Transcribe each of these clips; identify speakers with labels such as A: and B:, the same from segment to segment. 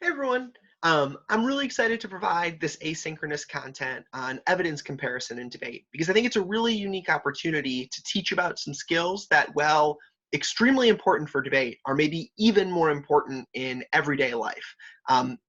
A: Hey everyone. I'm really excited to provide this asynchronous content on evidence comparison and debate because I think it's a really unique opportunity to teach about some skills that, while extremely important for debate, are maybe even more important in everyday life.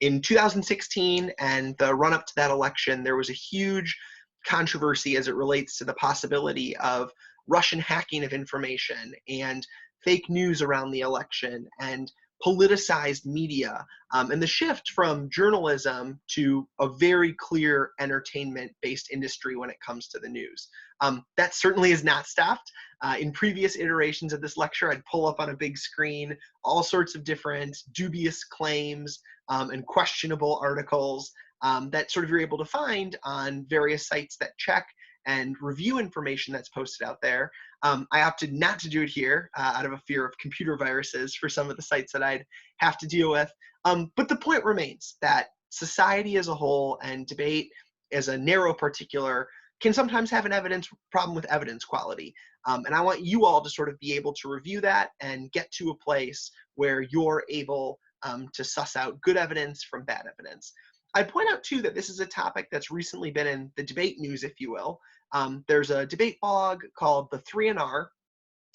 A: In 2016 and the run up to that election, there was a huge controversy as it relates to the possibility of Russian hacking of information and fake news around the election and politicized media, and the shift from journalism to a very clear entertainment-based industry when it comes to the news. That certainly has not stopped. In previous iterations of this lecture, I'd pull up on a big screen all sorts of different dubious claims and questionable articles that sort of you're able to find on various sites that check and review information that's posted out there. I opted not to do it here out of a fear of computer viruses for some of the sites that I'd have to deal with. But the point remains that society as a whole and debate as a narrow particular can sometimes have an evidence problem with evidence quality. And I want you all to sort of be able to review that and get to a place where you're able to suss out good evidence from bad evidence. I'd point out too that this is a topic that's recently been in the debate news, if you will. There's a debate blog called the 3&R,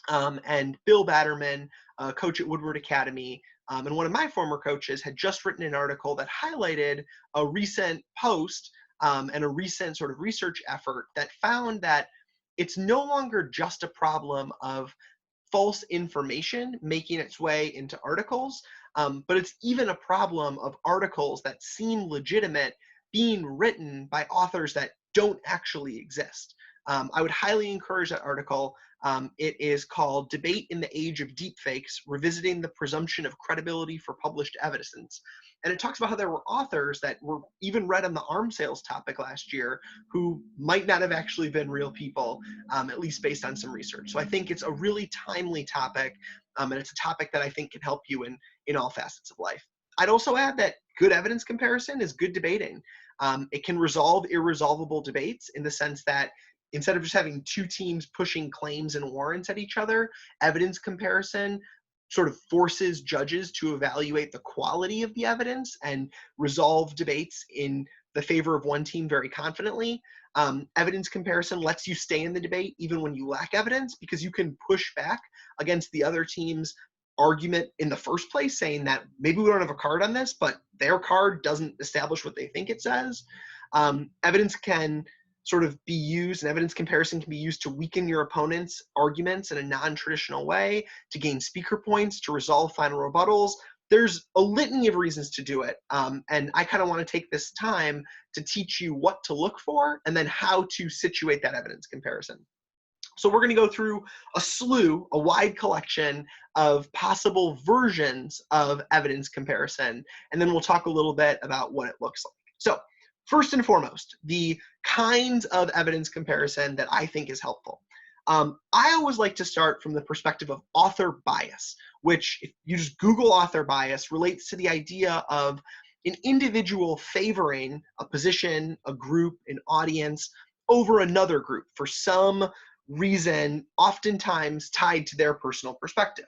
A: and Bill Batterman, a coach at Woodward Academy, and one of my former coaches, had just written an article that highlighted a recent post and a recent sort of research effort that found that it's no longer just a problem of false information making its way into articles, but it's even a problem of articles that seem legitimate being written by authors that don't actually exist. I would highly encourage that article. It is called Debate in the Age of Deepfakes, Revisiting the Presumption of Credibility for Published Evidence. And it talks about how there were authors that were even read on the arms sales topic last year who might not have actually been real people, at least based on some research. So I think it's a really timely topic, and it's a topic that I think can help you in all facets of life. I'd also add that good evidence comparison is good debating. It can resolve irresolvable debates in the sense that instead of just having two teams pushing claims and warrants at each other, evidence comparison sort of forces judges to evaluate the quality of the evidence and resolve debates in the favor of one team very confidently. Evidence comparison lets you stay in the debate even when you lack evidence because you can push back against the other team's argument in the first place, saying that maybe we don't have a card on this, but their card doesn't establish what they think it says. Evidence can sort of be used, and evidence comparison can be used to weaken your opponent's arguments in a non-traditional way, to gain speaker points, to resolve final rebuttals. There's a litany of reasons to do it, and I kind of want to take this time to teach you what to look for and then how to situate that evidence comparison. So we're going to go through a wide collection of possible versions of evidence comparison, and then we'll talk a little bit about what it looks like. So first and foremost, the kinds of evidence comparison that I think is helpful. I always like to start from the perspective of author bias, which, if you just Google author bias, relates to the idea of an individual favoring a position, a group, an audience over another group for some reason, oftentimes tied to their personal perspective.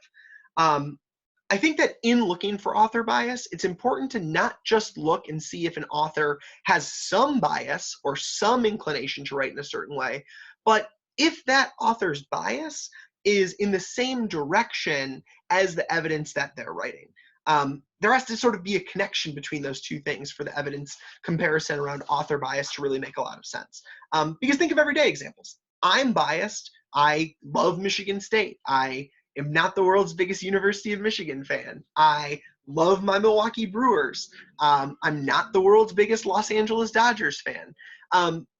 A: I think that in looking for author bias, it's important to not just look and see if an author has some bias or some inclination to write in a certain way, but if that author's bias is in the same direction as the evidence that they're writing. There has to sort of be a connection between those two things for the evidence comparison around author bias to really make a lot of sense. Because think of everyday examples. I'm biased. I love Michigan State. I am not the world's biggest University of Michigan fan. I love my Milwaukee Brewers. I'm not the world's biggest Los Angeles Dodgers fan.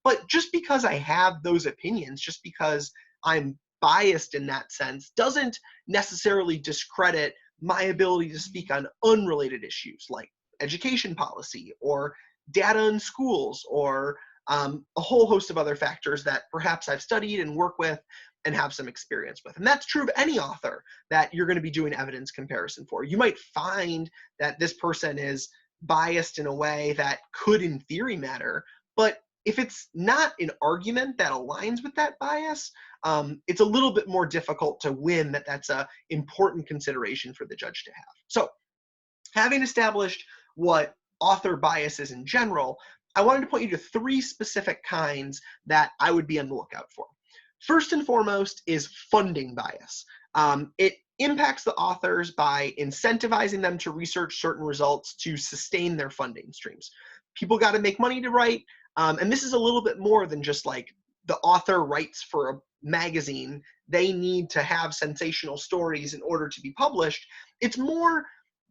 A: But just because I have those opinions, just because I'm biased in that sense, doesn't necessarily discredit my ability to speak on unrelated issues like education policy or data in schools or a whole host of other factors that perhaps I've studied and work with and have some experience with. And that's true of any author that you're going to be doing evidence comparison for. You might find that this person is biased in a way that could in theory matter, but if it's not an argument that aligns with that bias, it's a little bit more difficult to win that that's an important consideration for the judge to have. So having established what author bias is in general, I wanted to point you to 3 specific kinds that I would be on the lookout for. First and foremost is funding bias. It impacts the authors by incentivizing them to research certain results to sustain their funding streams. People got to make money to write, and this is a little bit more than just like the author writes for a magazine. They need to have sensational stories in order to be published. It's more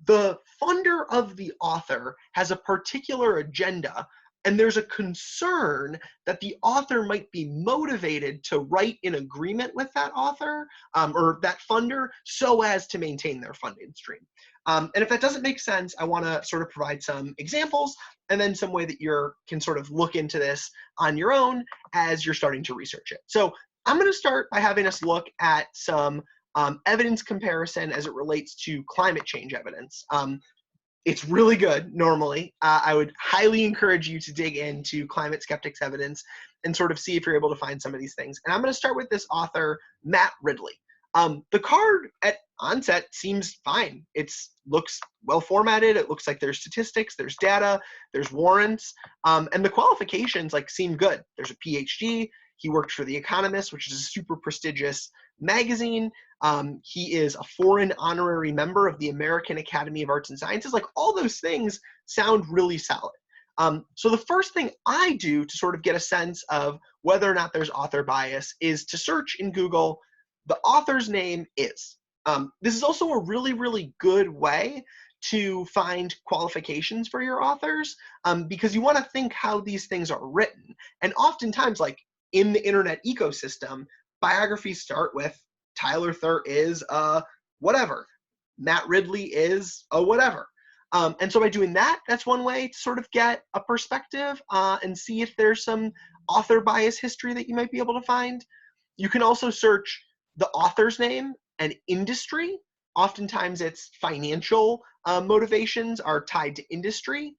A: the funder of the author has a particular agenda, and there's a concern that the author might be motivated to write in agreement with that author or that funder so as to maintain their funding stream. And if that doesn't make sense, I want to sort of provide some examples and then some way that you can sort of look into this on your own as you're starting to research it. So I'm going to start by having us look at some evidence comparison as it relates to climate change evidence. It's really good normally. I would highly encourage you to dig into climate skeptics evidence and sort of see if you're able to find some of these things. And I'm going to start with this author, Matt Ridley. The card at onset seems fine. It looks well formatted. It looks like there's statistics, there's data, there's warrants, and the qualifications like seem good. There's a PhD. He worked for The Economist, which is a super prestigious magazine. He is a foreign honorary member of the American Academy of Arts and Sciences. Like all those things sound really solid. So the first thing I do to sort of get a sense of whether or not there's author bias is to search in Google, the author's name is. This is also a really, really good way to find qualifications for your authors because you want to think how these things are written. And oftentimes, like in the internet ecosystem, biographies start with Tyler Thur is a whatever. Matt Ridley is a whatever. And so by doing that, that's one way to sort of get a perspective and see if there's some author bias history that you might be able to find. You can also search the author's name and industry. Oftentimes it's financial motivations are tied to industry.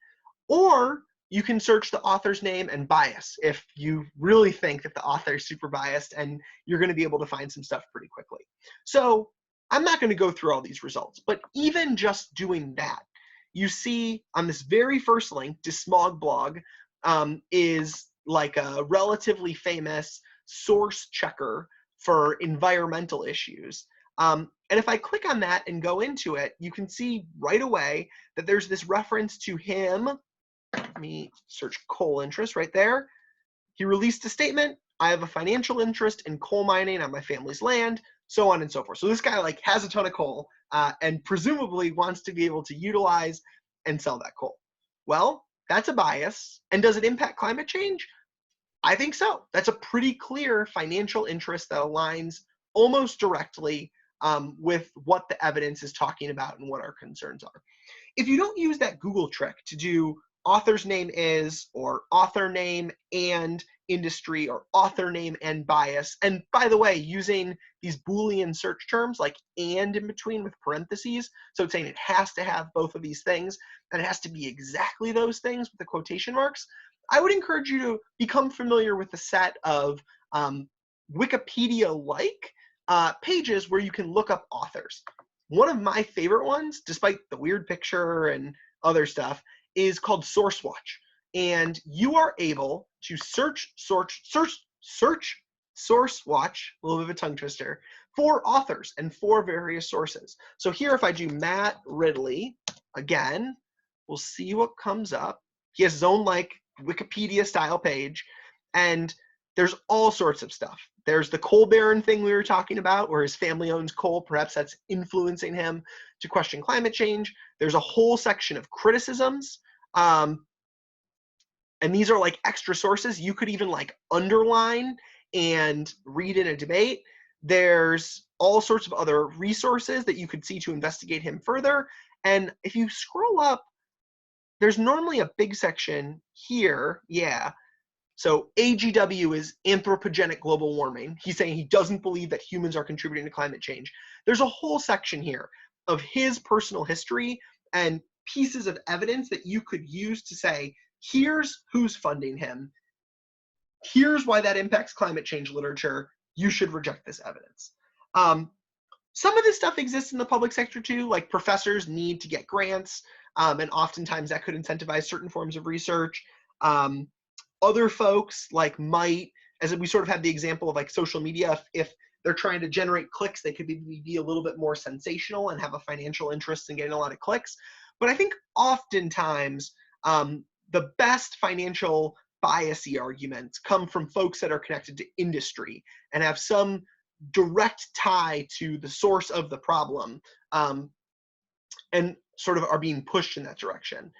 A: Or you can search the author's name and bias if you really think that the author is super biased, and you're going to be able to find some stuff pretty quickly. So I'm not going to go through all these results, but even just doing that, you see on this very first link, Dismog blog is like a relatively famous source checker for environmental issues. And if I click on that and go into it, you can see right away that there's this reference to him. Let me search coal interest right there. He released a statement. I have a financial interest in coal mining on my family's land, so on and so forth. So this guy like has a ton of coal and presumably wants to be able to utilize and sell that coal. Well, that's a bias. And does it impact climate change? I think so. That's a pretty clear financial interest that aligns almost directly with what the evidence is talking about and what our concerns are. If you don't use that Google trick to do author's name is, or author name and industry, or author name and bias, and by the way, using these Boolean search terms like and in between with parentheses, so it's saying it has to have both of these things, and it has to be exactly those things with the quotation marks, I would encourage you to become familiar with the set of Wikipedia-like pages where you can look up authors. One of my favorite ones, despite the weird picture and other stuff, is called SourceWatch. And you are able to search SourceWatch, a little bit of a tongue twister, for authors and for various sources. So here, if I do Matt Ridley, again, we'll see what comes up. He has his own like Wikipedia style page, and there's all sorts of stuff. There's the coal baron thing we were talking about, where his family owns coal. Perhaps that's influencing him to question climate change. There's a whole section of criticisms. And these are like extra sources you could even like underline and read in a debate. There's all sorts of other resources that you could see to investigate him further. And if you scroll up, there's normally a big section here. Yeah. So AGW is anthropogenic global warming. He's saying he doesn't believe that humans are contributing to climate change. There's a whole section here of his personal history and pieces of evidence that you could use to say, here's who's funding him. Here's why that impacts climate change literature. You should reject this evidence. Some of this stuff exists in the public sector too, like professors need to get grants, and oftentimes that could incentivize certain forms of research. Um, Other folks like might, as we sort of had the example of like social media, if they're trying to generate clicks, they could be a little bit more sensational and have a financial interest in getting a lot of clicks. But I think oftentimes the best financial biasy arguments come from folks that are connected to industry and have some direct tie to the source of the problem, um, and sort of are being pushed in that direction.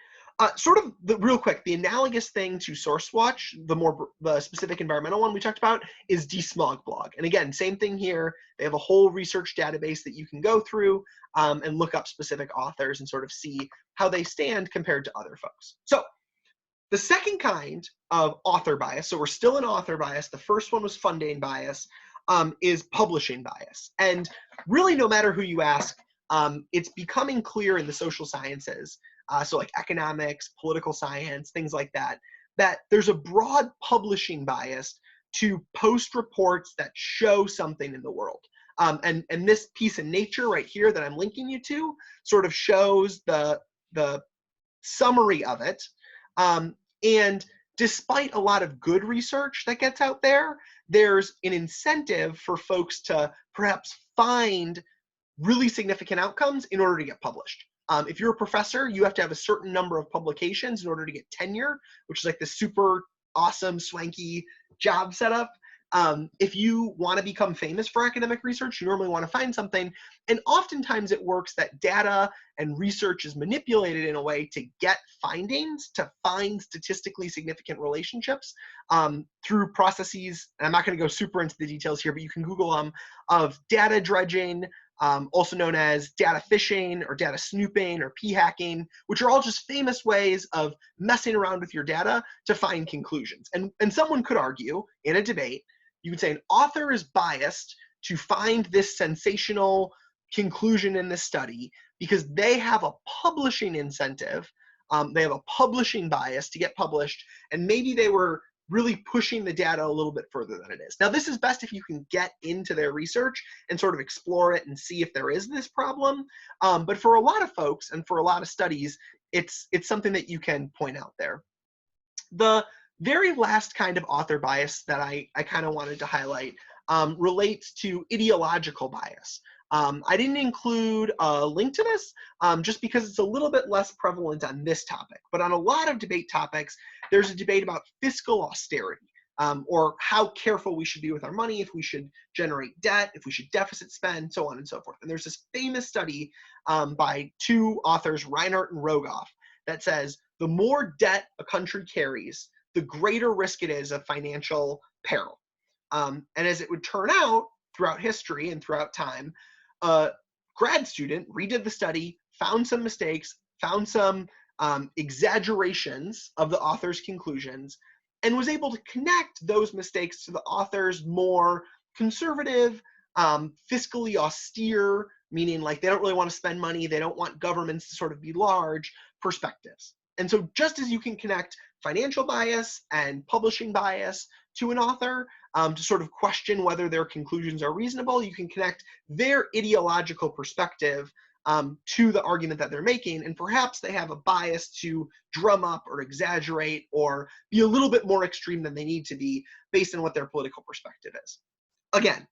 A: Sort of real quick, the analogous thing to SourceWatch, the specific environmental one we talked about, is Desmog Blog. And again, same thing here. They have a whole research database that you can go through and look up specific authors and sort of see how they stand compared to other folks. So the second kind of author bias, so we're still in author bias. The first one was funding bias, is publishing bias. And really, no matter who you ask, it's becoming clear in the social sciences, so like economics, political science, things like that, that there's a broad publishing bias to post reports that show something in the world. And this piece in Nature right here that I'm linking you to sort of shows the summary of it. And despite a lot of good research that gets out there, there's an incentive for folks to perhaps find really significant outcomes in order to get published. If you're a professor, you have to have a certain number of publications in order to get tenure, which is like the super awesome, swanky job setup. If you want to become famous for academic research, you normally want to find something. And oftentimes it works that data and research is manipulated in a way to get findings, to find statistically significant relationships through processes. And I'm not going to go super into the details here, but you can Google them, of data dredging, also known as data fishing or data snooping or p-hacking, which are all just famous ways of messing around with your data to find conclusions. And someone could argue in a debate, you could say an author is biased to find this sensational conclusion in this study because they have a publishing incentive, they have a publishing bias to get published, and maybe they were really pushing the data a little bit further than it is. Now, this is best if you can get into their research and sort of explore it and see if there is this problem. But for a lot of folks and for a lot of studies, it's something that you can point out there. The very last kind of author bias that I kind of wanted to highlight relates to ideological bias. I didn't include a link to this just because it's a little bit less prevalent on this topic. But on a lot of debate topics, there's a debate about fiscal austerity, or how careful we should be with our money, if we should generate debt, if we should deficit spend, so on and so forth. And there's this famous study by two authors, Reinhardt and Rogoff, that says the more debt a country carries, the greater risk it is of financial peril. And as it would turn out throughout history and throughout time, a grad student redid the study, found some mistakes, found some exaggerations of the author's conclusions, and was able to connect those mistakes to the author's more conservative, fiscally austere, meaning like they don't really want to spend money, they don't want governments to sort of be large, perspectives. And so just as you can connect financial bias and publishing bias to an author to sort of question whether their conclusions are reasonable, you can connect their ideological perspective to the argument that they're making, and perhaps they have a bias to drum up or exaggerate or be a little bit more extreme than they need to be based on what their political perspective is. Again,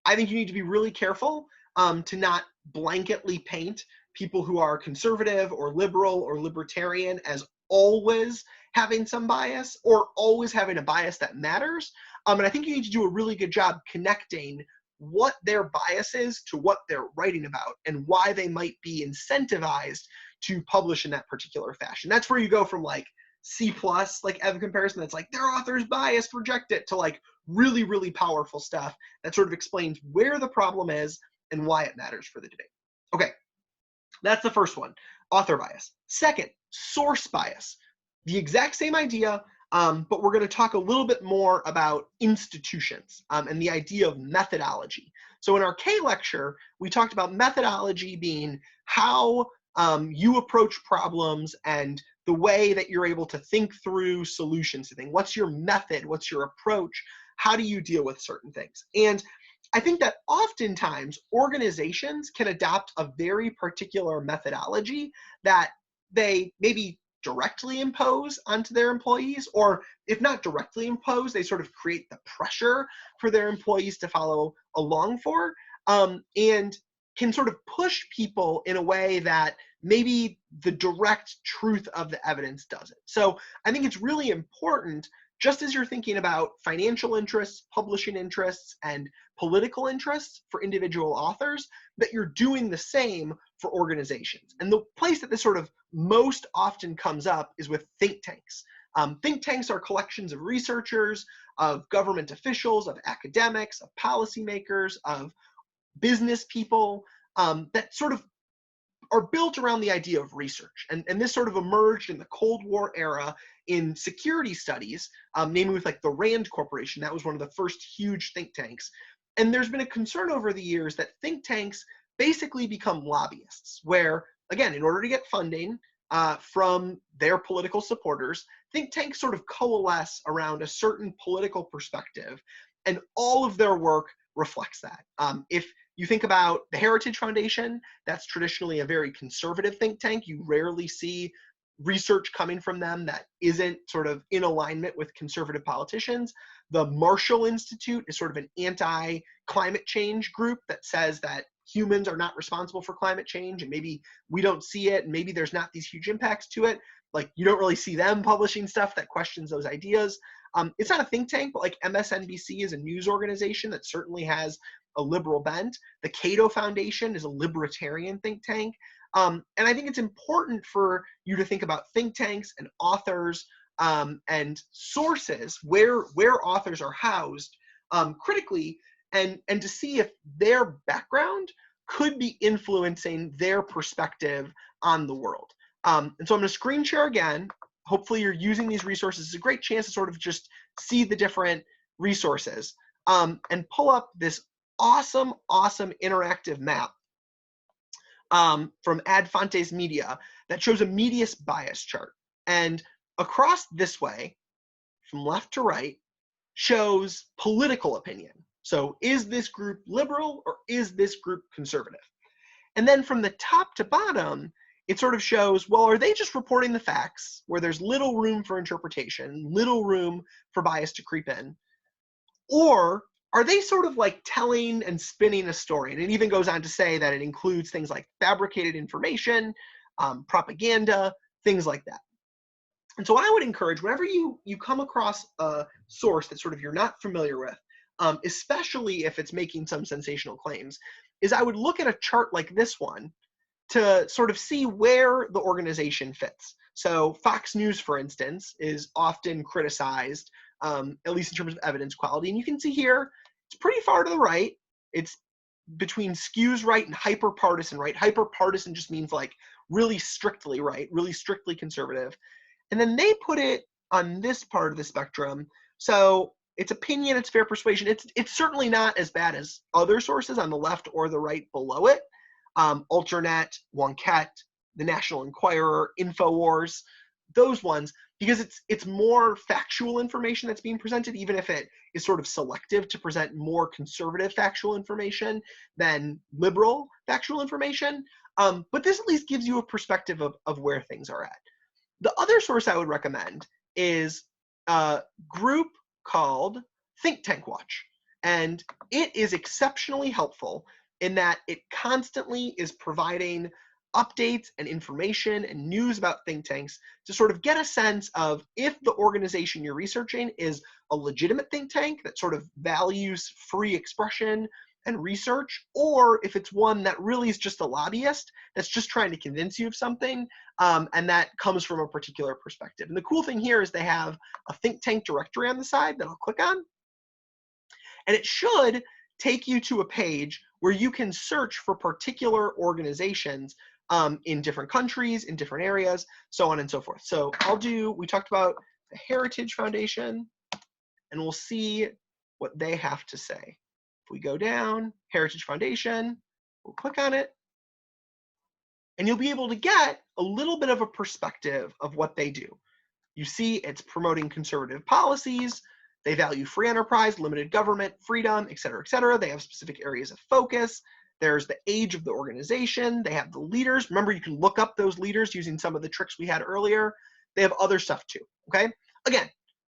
A: I think you need to be really careful to not blanketly paint people who are conservative or liberal or libertarian as always having some bias or always having a bias that matters. And I think you need to do a really good job connecting what their bias is to what they're writing about and why they might be incentivized to publish in that particular fashion. That's where you go from like C+, like Ev comparison, that's like their author's biased, reject it, to like really, really powerful stuff that sort of explains where the problem is and why it matters for the debate. Okay, that's the first one, author bias. Second, source bias. The exact same idea, but we're going to talk a little bit more about institutions and the idea of methodology. So in our K lecture, we talked about methodology being how you approach problems and the way that you're able to think through solutions to things. What's your method? What's your approach? How do you deal with certain things? And I think that oftentimes organizations can adopt a very particular methodology that they maybe directly impose onto their employees, or if not directly impose, they sort of create the pressure for their employees to follow along for, and can sort of push people in a way that maybe the direct truth of the evidence doesn't. So I think it's really important, just as you're thinking about financial interests, publishing interests, and political interests for individual authors, that you're doing the same for organizations. And the place that this sort of most often comes up is with think tanks. Think tanks are collections of researchers, of government officials, of academics, of policymakers, of business people, that sort of are built around the idea of research. And this sort of emerged in the Cold War era in security studies, namely with like the Rand Corporation. That was one of the first huge think tanks. And there's been a concern over the years that think tanks basically become lobbyists, where, again, in order to get funding from their political supporters, think tanks sort of coalesce around a certain political perspective, and all of their work reflects that. If you think about the Heritage Foundation, that's traditionally a very conservative think tank. You rarely see research coming from them that isn't sort of in alignment with conservative politicians. The Marshall Institute is sort of an anti-climate change group that says that humans are not responsible for climate change, and maybe we don't see it, and maybe there's not these huge impacts to it. Like, you don't really see them publishing stuff that questions those ideas. It's not a think tank, but like MSNBC is a news organization that certainly has a liberal bent. The Cato Foundation is a libertarian think tank. And I think it's important for you to think about think tanks and authors and sources where authors are housed critically, and to see if their background could be influencing their perspective on the world. And so I'm going to screen share again. Hopefully you're using these resources. It's a great chance to sort of just see the different resources and pull up this awesome interactive map from Ad Fontes Media that shows a media bias chart. And across this way, from left to right, shows political opinion. So is this group liberal or is this group conservative? And then from the top to bottom, it sort of shows, well, are they just reporting the facts where there's little room for interpretation, little room for bias to creep in? Or are they sort of like telling and spinning a story? And it even goes on to say that it includes things like fabricated information, propaganda, things like that. And so I would encourage, whenever you come across a source that sort of you're not familiar with, especially if it's making some sensational claims, is I would look at a chart like this one to sort of see where the organization fits. So Fox News, for instance, is often criticized, at least in terms of evidence quality. And you can see here, it's pretty far to the right. It's between skews right and hyper-partisan right. Hyper-partisan just means like really strictly right, really strictly conservative. And then they put it on this part of the spectrum. So it's opinion, it's fair persuasion. It's certainly not as bad as other sources on the left or the right below it. Alternet, Wonkette, the National Enquirer, InfoWars, those ones, because it's more factual information that's being presented, even if it is sort of selective to present more conservative factual information than liberal factual information. But this at least gives you a perspective of where things are at. The other source I would recommend is a group called Think Tank Watch. And it is exceptionally helpful in that it constantly is providing updates and information and news about think tanks to sort of get a sense of if the organization you're researching is a legitimate think tank that sort of values free expression and research, or if it's one that really is just a lobbyist that's just trying to convince you of something, and that comes from a particular perspective. And the cool thing here is they have a think tank directory on the side that I'll click on, and it should take you to a page where you can search for particular organizations in different countries, in different areas, so on and so forth. So we talked about the Heritage Foundation, and we'll see what they have to say. If we go down, Heritage Foundation, we'll click on it, and you'll be able to get a little bit of a perspective of what they do. You see it's promoting conservative policies. They value free enterprise, limited government, freedom, et cetera, et cetera. They have specific areas of focus. There's the age of the organization. They have the leaders. Remember, you can look up those leaders using some of the tricks we had earlier. They have other stuff too, okay? Again,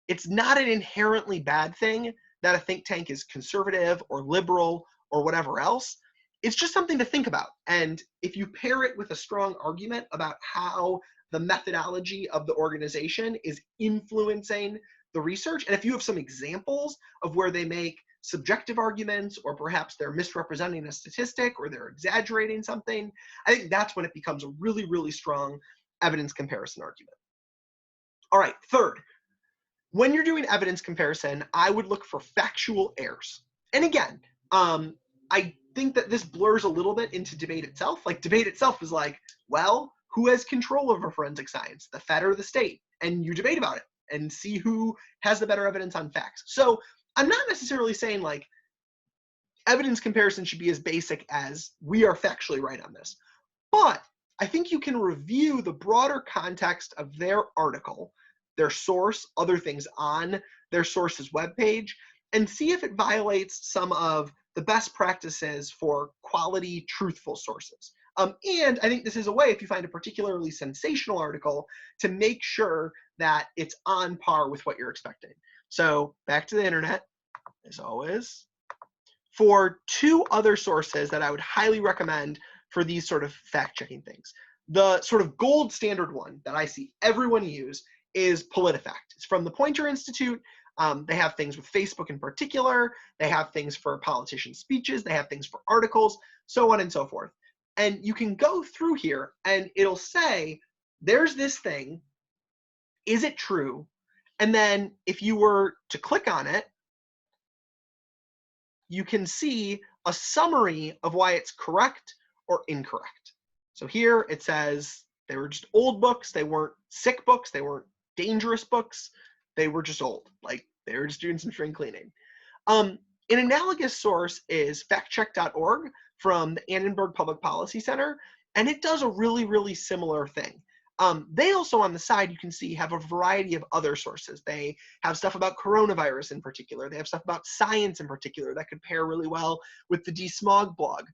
A: it's not an inherently bad thing that a think tank is conservative or liberal or whatever else. It's just something to think about. And if you pair it with a strong argument about how the methodology of the organization is influencing the research, and if you have some examples of where they make subjective arguments, or perhaps they're misrepresenting a statistic or they're exaggerating something, I think that's when it becomes a really, really strong evidence comparison argument. All right, third, when you're doing evidence comparison, I would look for factual errors. And again, I think that this blurs a little bit into debate itself. Like, debate itself is like, well, who has control over forensic science, the Fed or the state? And you debate about it and see who has the better evidence on facts. So I'm not necessarily saying like evidence comparison should be as basic as we are factually right on this, but I think you can review the broader context of their article, their source, other things on their source's webpage, and see if it violates some of the best practices for quality, truthful sources. And I think this is a way, if you find a particularly sensational article, to make sure that it's on par with what you're expecting. So back to the internet, as always, for two other sources that I would highly recommend for these sort of fact-checking things. The sort of gold standard one that I see everyone use is PolitiFact. It's from the Poynter Institute. They have things with Facebook in particular. They have things for politician speeches. They have things for articles, so on and so forth. And you can go through here and it'll say, there's this thing, is it true? And then if you were to click on it, you can see a summary of why it's correct or incorrect. So here it says they were just old books. They weren't sick books. They weren't dangerous books. They were just old. Like, they were just doing some string cleaning. An analogous source is factcheck.org from the Annenberg Public Policy Center, and it does a really, really similar thing. They also, on the side, you can see, have a variety of other sources. They have stuff about coronavirus in particular. They have stuff about science in particular that could pair really well with the Desmog blog.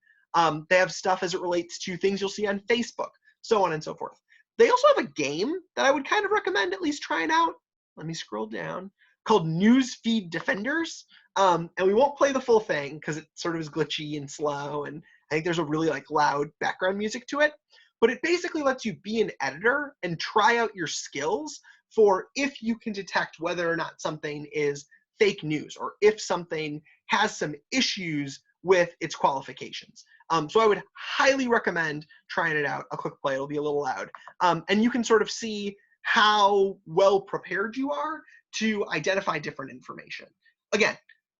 A: They have stuff as it relates to things you'll see on Facebook, so on and so forth. They also have a game that I would kind of recommend at least trying out. Let me scroll down, called Newsfeed Defenders. And we won't play the full thing because it sort of is glitchy and slow, and I think there's a really like loud background music to it. But it basically lets you be an editor and try out your skills for if you can detect whether or not something is fake news or if something has some issues with its qualifications. So I would highly recommend trying it out. I'll click play, it'll be a little loud. And you can sort of see how well prepared you are to identify different information. Again,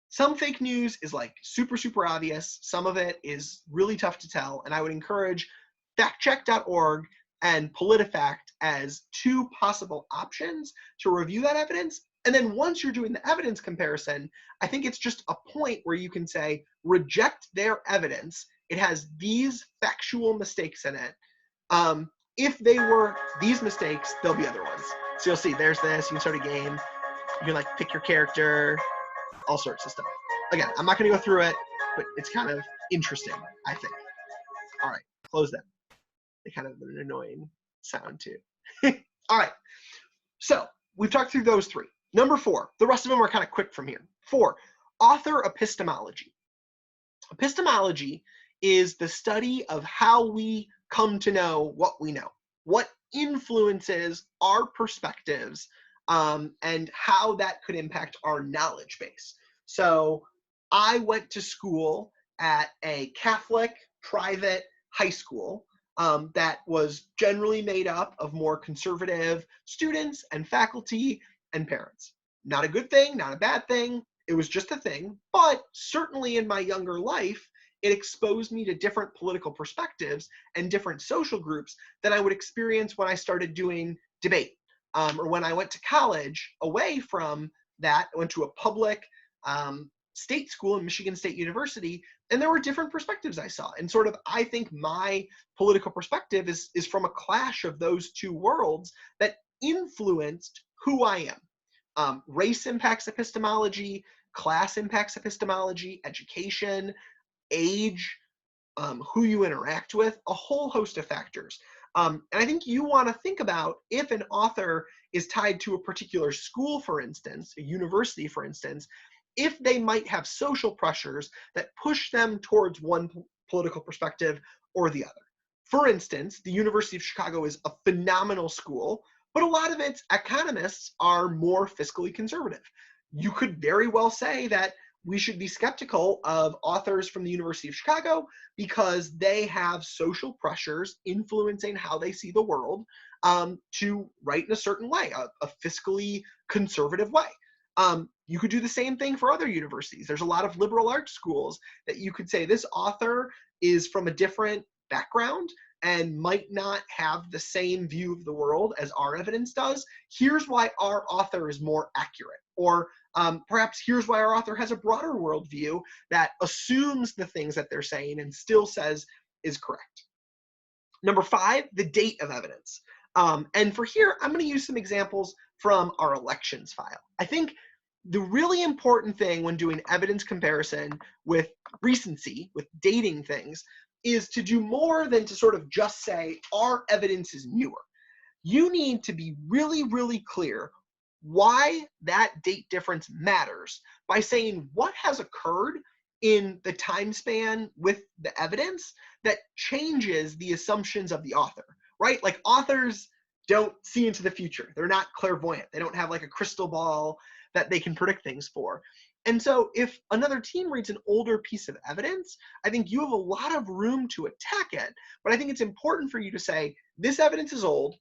A: some fake news is like super, super obvious. Some of it is really tough to tell. And I would encourage factcheck.org and PolitiFact as two possible options to review that evidence. And then once you're doing the evidence comparison, I think it's just a point where you can say, reject their evidence. It has these factual mistakes in it. If they were these mistakes, there'll be other ones. So you'll see there's this, you can start a game. You can like pick your character, all sorts of stuff. Again, I'm not gonna go through it, but it's kind of interesting, I think. All right, close them. They kind of have an annoying sound too. All right, so we've talked through those three. Number 4, the rest of them are kind of quick from here. 4, author epistemology. Epistemology is the study of how we come to know what we know, what influences our perspectives, and how that could impact our knowledge base. So I went to school at a Catholic private high school that was generally made up of more conservative students and faculty and parents. Not a good thing, not a bad thing. It was just a thing, but certainly in my younger life, it exposed me to different political perspectives and different social groups than I would experience when I started doing debate. Or when I went to college away from that, I went to a public state school in Michigan State University, and there were different perspectives I saw. And sort of, I think my political perspective is from a clash of those two worlds that influenced who I am. Race impacts epistemology, class impacts epistemology, education, age, who you interact with, a whole host of factors. And I think you want to think about if an author is tied to a particular school, for instance, a university, for instance, if they might have social pressures that push them towards one political perspective or the other. For instance, the University of Chicago is a phenomenal school, but a lot of its economists are more fiscally conservative. You could very well say that we should be skeptical of authors from the University of Chicago because they have social pressures influencing how they see the world, to write in a certain way, a fiscally conservative way. You could do the same thing for other universities. There's a lot of liberal arts schools that you could say this author is from a different background and might not have the same view of the world as our evidence does. Here's why our author is more accurate. Or perhaps here's why our author has a broader worldview that assumes the things that they're saying and still says is correct. Number 5, the date of evidence. And for here, I'm going to use some examples from our elections file. I think the really important thing when doing evidence comparison with recency, with dating things, is to do more than to sort of just say our evidence is newer. You need to be really, really clear why that date difference matters by saying what has occurred in the time span with the evidence that changes the assumptions of the author, right? Like authors don't see into the future. They're not clairvoyant. They don't have like a crystal ball that they can predict things for. And so if another team reads an older piece of evidence, I think you have a lot of room to attack it. But I think it's important for you to say, this evidence is old,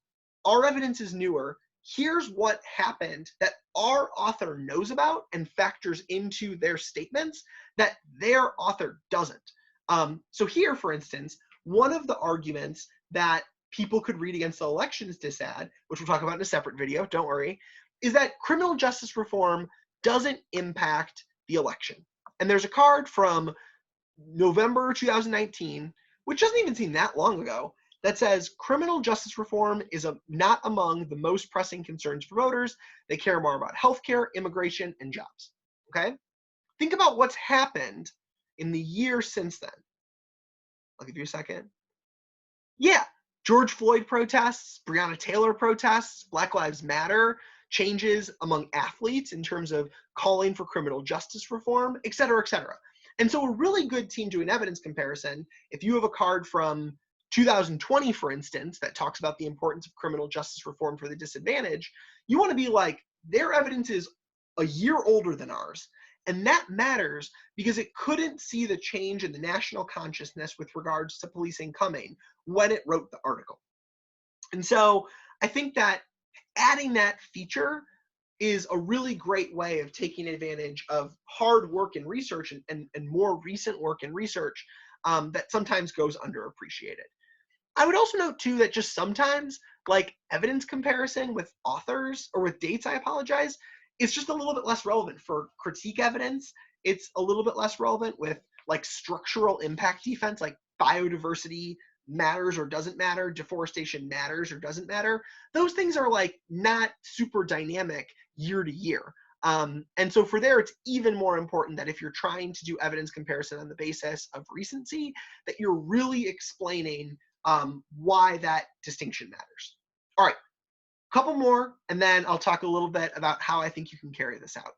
A: our evidence is newer, here's what happened that our author knows about and factors into their statements that their author doesn't. So here, for instance, one of the arguments that people could read against the elections dissad, which we'll talk about in a separate video, don't worry, is that criminal justice reform doesn't impact the election. And there's a card from November 2019, which doesn't even seem that long ago, that says criminal justice reform is not among the most pressing concerns for voters. They care more about healthcare, immigration, and jobs. Okay? Think about what's happened in the year since then. I'll give you a second. Yeah, George Floyd protests, Breonna Taylor protests, Black Lives Matter, changes among athletes in terms of calling for criminal justice reform, et cetera, et cetera. And so a really good team doing evidence comparison, if you have a card from 2020, for instance, that talks about the importance of criminal justice reform for the disadvantaged, you want to be like, their evidence is a year older than ours. And that matters because it couldn't see the change in the national consciousness with regards to policing coming when it wrote the article. And so I think that adding that feature is a really great way of taking advantage of hard work in research and more recent work in research that sometimes goes underappreciated. I would also note too that just sometimes like evidence comparison with authors or with dates, I apologize, it's just a little bit less relevant for critique evidence. It's a little bit less relevant with like structural impact defense, like biodiversity matters or doesn't matter, deforestation matters or doesn't matter. Those things are like not super dynamic year to year. And so for there, it's even more important that if you're trying to do evidence comparison on the basis of recency, that you're really explaining why that distinction matters. All right, couple more, and then I'll talk a little bit about how I think you can carry this out.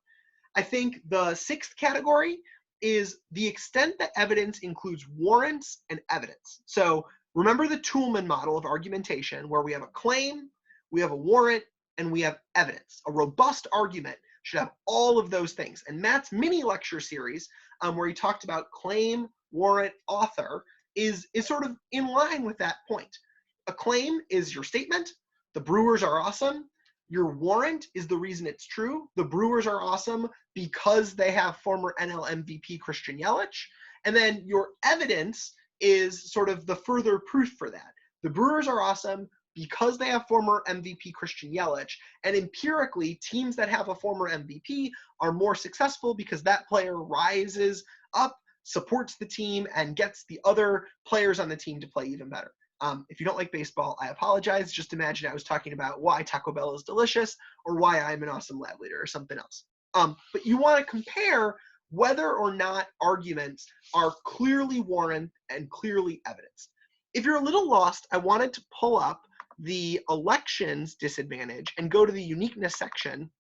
A: I think the 6th category is the extent that evidence includes warrants and evidence. So remember the Toulmin model of argumentation where we have a claim, we have a warrant, and we have evidence. A robust argument should have all of those things. And Matt's mini lecture series where he talked about claim, warrant, author is sort of in line with that point. A claim is your statement. The Brewers are awesome. Your warrant is the reason it's true. The Brewers are awesome because they have former NL MVP Christian Yelich. And then your evidence is sort of the further proof for that. The Brewers are awesome because they have former MVP Christian Yelich. And empirically, teams that have a former MVP are more successful because that player rises up, supports the team, and gets the other players on the team to play even better. If you don't like baseball, I apologize. Just imagine I was talking about why Taco Bell is delicious or why I'm an awesome lab leader or something else. But you want to compare whether or not arguments are clearly warranted and clearly evidenced. If you're a little lost, I wanted to pull up the elections disadvantage and go to the uniqueness section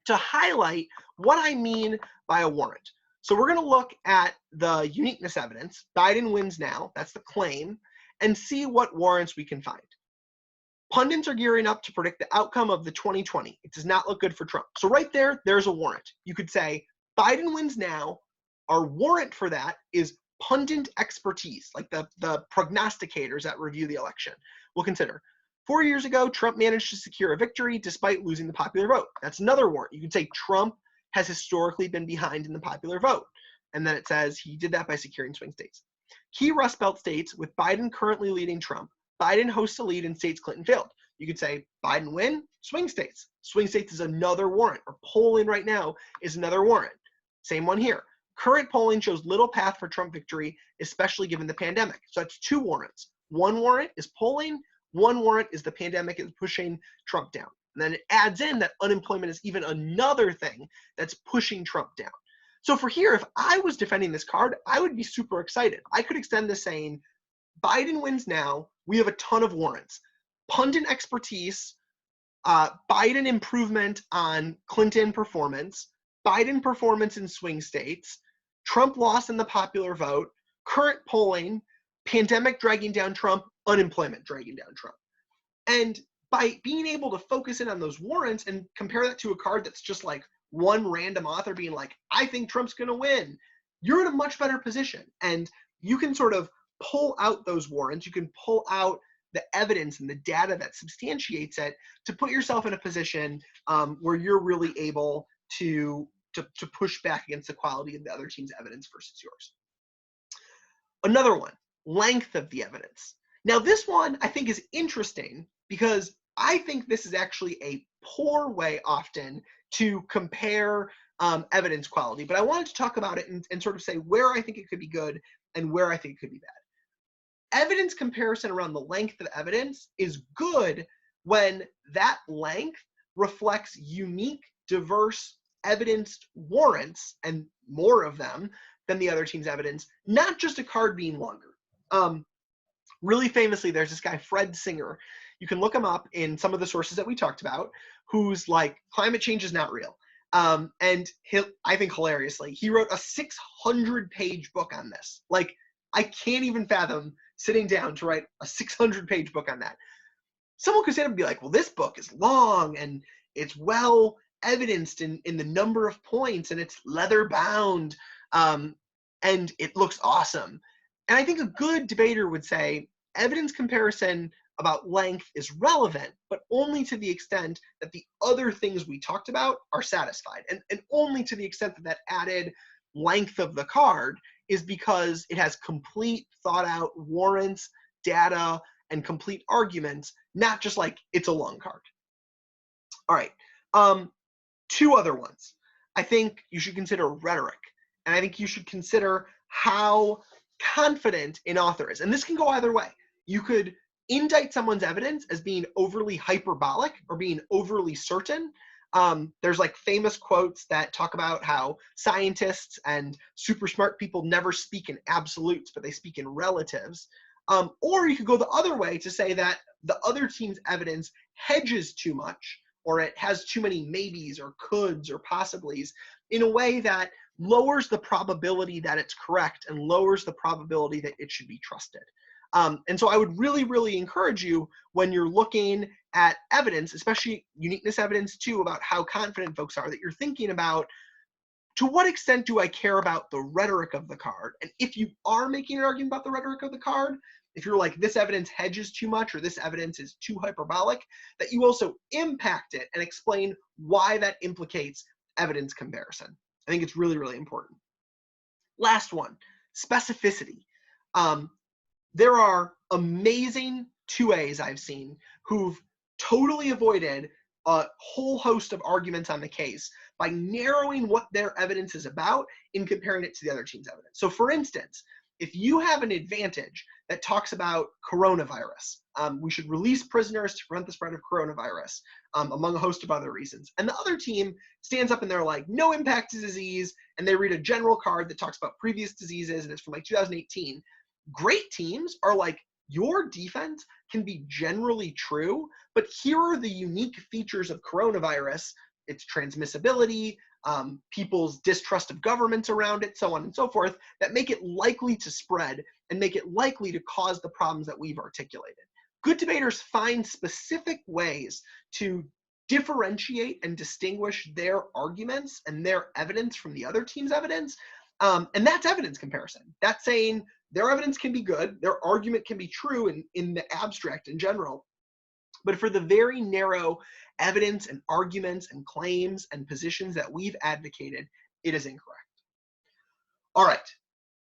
A: to highlight what I mean by a warrant. So we're going to look at the uniqueness evidence, Biden wins now, that's the claim, and see what warrants we can find. Pundits are gearing up to predict the outcome of the 2020. It does not look good for Trump. So right there, there's a warrant. You could say, Biden wins now. Our warrant for that is pundit expertise, like the prognosticators that review the election. We'll consider. 4 years ago, Trump managed to secure a victory despite losing the popular vote. That's another warrant. You could say Trump has historically been behind in the popular vote. And then it says he did that by securing swing states. Key Rust Belt states, with Biden currently leading Trump, Biden hosts a lead in states Clinton failed. You could say Biden win, swing states. Swing states is another warrant, or polling right now is another warrant. Same one here. Current polling shows little path for Trump victory, especially given the pandemic. So that's two warrants. One warrant is polling. One warrant is the pandemic is pushing Trump down. And then it adds in that unemployment is even another thing that's pushing Trump down. So for here, if I was defending this card, I would be super excited. I could extend this saying, Biden wins now. We have a ton of warrants. Pundit expertise, Biden improvement on Clinton performance, Biden performance in swing states, Trump loss in the popular vote, current polling, pandemic dragging down Trump, unemployment dragging down Trump. And by being able to focus in on those warrants and compare that to a card that's just like one random author being like, I think Trump's going to win, you're in a much better position. And you can sort of pull out those warrants. You can pull out the evidence and the data that substantiates it to put yourself in a position where you're really able to push back against the quality of the other team's evidence versus yours. Another one, length of the evidence. Now this one I think is interesting because I think this is actually a poor way often to compare evidence quality, but I wanted to talk about it and sort of say where I think it could be good and where I think it could be bad. Evidence comparison around the length of evidence is good when that length reflects unique, diverse evidenced warrants and more of them than the other team's evidence, not just a card being longer. Really famously, there's this guy, Fred Singer. You can look him up in some of the sources that we talked about, who's like, climate change is not real. And I think hilariously, he wrote a 600-page book on this. Like, I can't even fathom sitting down to write a 600-page book on that. Someone could stand up and be like, well, this book is long and it's well evidenced in the number of points and it's leather bound and it looks awesome. And I think a good debater would say evidence comparison about length is relevant, but only to the extent that the other things we talked about are satisfied, and only to the extent that that added length of the card is because it has complete thought out warrants, data, and complete arguments, not just like it's a long card. All right, two other ones. I think you should consider rhetoric, and I think you should consider how confident an author is. And this can go either way. You could indict someone's evidence as being overly hyperbolic or being overly certain. There's like famous quotes that talk about how scientists and super smart people never speak in absolutes, but they speak in relatives. Or you could go the other way to say that the other team's evidence hedges too much, or it has too many maybes or coulds or possiblies in a way that lowers the probability that it's correct and lowers the probability that it should be trusted. And so I would really, really encourage you when you're looking at evidence, especially uniqueness evidence too, about how confident folks are, that you're thinking about, to what extent do I care about the rhetoric of the card? And if you are making an argument about the rhetoric of the card, if you're like, this evidence hedges too much or this evidence is too hyperbolic, that you also impact it and explain why that implicates evidence comparison. I think it's really, really important. Last one, specificity. There are amazing 2As I've seen who've totally avoided a whole host of arguments on the case by narrowing what their evidence is about and comparing it to the other team's evidence. So for instance, if you have an advantage that talks about coronavirus, we should release prisoners to prevent the spread of coronavirus, among a host of other reasons. And the other team stands up and they're like, no impact to disease, and they read a general card that talks about previous diseases, and it's from like 2018. Great teams are like, your defense can be generally true, but here are the unique features of coronavirus, its transmissibility, people's distrust of governments around it, so on and so forth, that make it likely to spread and make it likely to cause the problems that we've articulated. Good debaters find specific ways to differentiate and distinguish their arguments and their evidence from the other team's evidence, and that's evidence comparison. That's saying their evidence can be good, their argument can be true in the abstract in general, but for the very narrow evidence and arguments and claims and positions that we've advocated, it is incorrect. All right,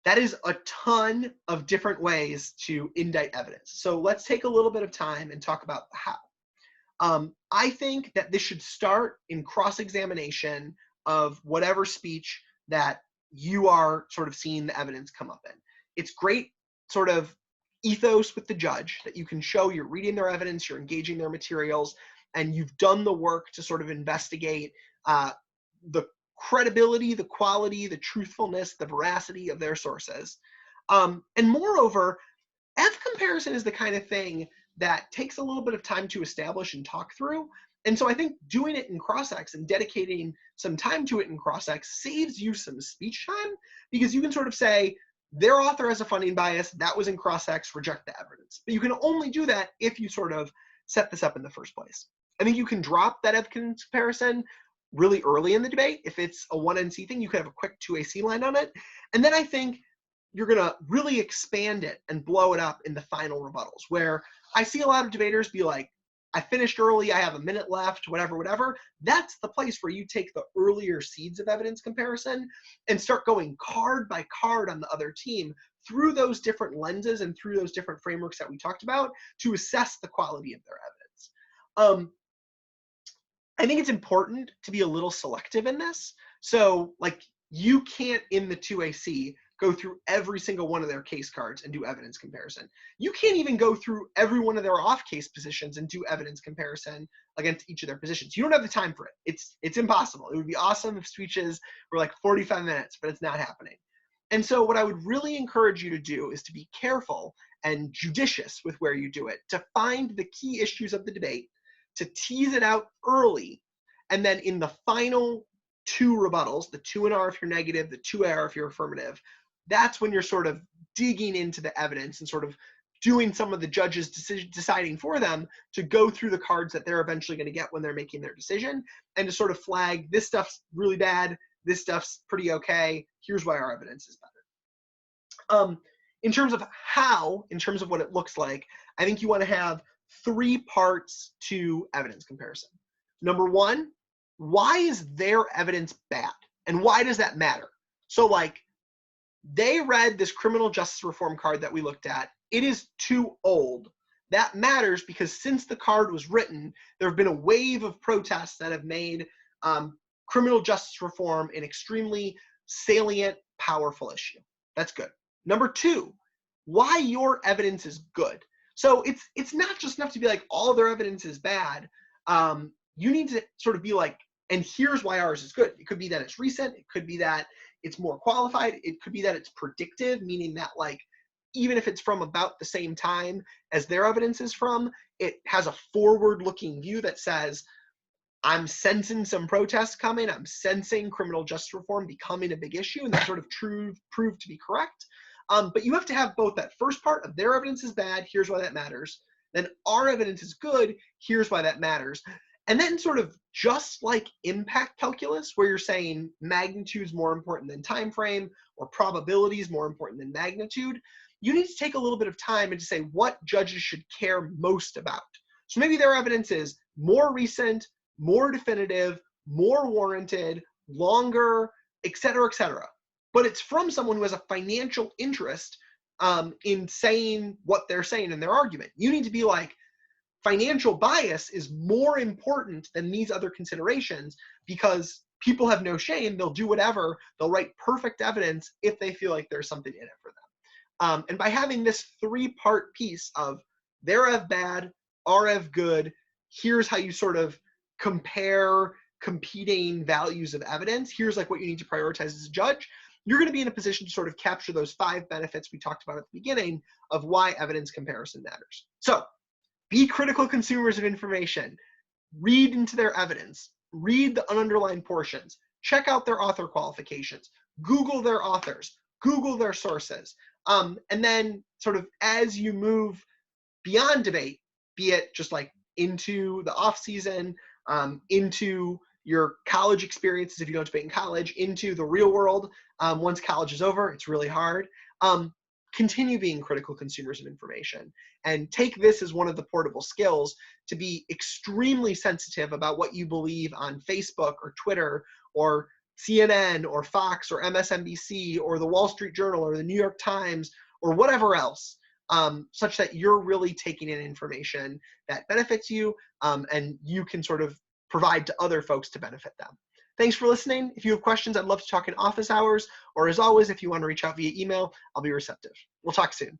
A: that is a ton of different ways to indict evidence. So let's take a little bit of time and talk about how. I think that this should start in cross-examination of whatever speech that you are sort of seeing the evidence come up in. It's great sort of ethos with the judge that you can show you're reading their evidence, you're engaging their materials, and you've done the work to sort of investigate the credibility, the quality, the truthfulness, the veracity of their sources. And moreover, F comparison is the kind of thing that takes a little bit of time to establish and talk through. And so I think doing it in cross-ex and dedicating some time to it in cross-ex saves you some speech time, because you can sort of say, their author has a funding bias, that was in cross-ex, reject the evidence. But you can only do that if you sort of set this up in the first place. I think you can drop that F comparison really early in the debate. If it's a 1NC thing, you could have a quick 2AC line on it. And then I think you're going to really expand it and blow it up in the final rebuttals, where I see a lot of debaters be like, I finished early, I have a minute left, whatever. That's the place where you take the earlier seeds of evidence comparison and start going card by card on the other team through those different lenses and through those different frameworks that we talked about to assess the quality of their evidence. I think it's important to be a little selective in this. So like, you can't in the 2AC go through every single one of their case cards and do evidence comparison. You can't even go through every one of their off-case positions and do evidence comparison against each of their positions. You don't have the time for it. It's impossible. It would be awesome if speeches were like 45 minutes, but it's not happening. And so what I would really encourage you to do is to be careful and judicious with where you do it, to find the key issues of the debate, to tease it out early, and then in the final 2 rebuttals, the 2NR if you're negative, the 2AR if you're affirmative, that's when you're sort of digging into the evidence and sort of doing some of the judges deciding for them to go through the cards that they're eventually going to get when they're making their decision, and to sort of flag, this stuff's really bad, this stuff's pretty okay, here's why our evidence is better. In terms of how, in terms of what it looks like, I think you want to have 3 parts to evidence comparison. Number 1, why is their evidence bad? And why does that matter? So like, they read this criminal justice reform card that we looked at. It is too old. That matters because since the card was written, there have been a wave of protests that have made criminal justice reform an extremely salient, powerful issue. That's good. Number 2, why your evidence is good. So it's not just enough to be like, all of their evidence is bad. You need to sort of be like, and here's why ours is good. It could be that it's recent. It could be that it's more qualified. It could be that it's predictive, meaning that like, even if it's from about the same time as their evidence is from, it has a forward-looking view that says, I'm sensing some protests coming. I'm sensing criminal justice reform becoming a big issue, and that sort of proved to be correct. But you have to have both that first part of their evidence is bad, here's why that matters. Then our evidence is good, here's why that matters. And then sort of just like impact calculus, where you're saying magnitude is more important than time frame, or probability is more important than magnitude, you need to take a little bit of time and to say what judges should care most about. So maybe their evidence is more recent, more definitive, more warranted, longer, et cetera, but it's from someone who has a financial interest in saying what they're saying in their argument. You need to be like, financial bias is more important than these other considerations, because people have no shame. They'll do whatever. They'll write perfect evidence if they feel like there's something in it for And by having this three-part piece of thereof bad, RF good, here's how you sort of compare competing values of evidence, here's like what you need to prioritize as a judge, you're going to be in a position to sort of capture those 5 benefits we talked about at the beginning of why evidence comparison matters. So be critical consumers of information. Read into their evidence. Read the underlined portions. Check out their author qualifications. Google their authors. Google their sources. And then sort of as you move beyond debate, be it just like into the off season, into your college experiences if you don't debate in college, into the real world once college is over, it's really hard. Continue being critical consumers of information and take this as one of the portable skills to be extremely sensitive about what you believe on Facebook or Twitter or CNN or Fox or MSNBC or the Wall Street Journal or the New York Times or whatever else, such that you're really taking in information that benefits you and you can sort of provide to other folks to benefit them. Thanks for listening. If you have questions, I'd love to talk in office hours, or as always, if you want to reach out via email, I'll be receptive. We'll talk soon.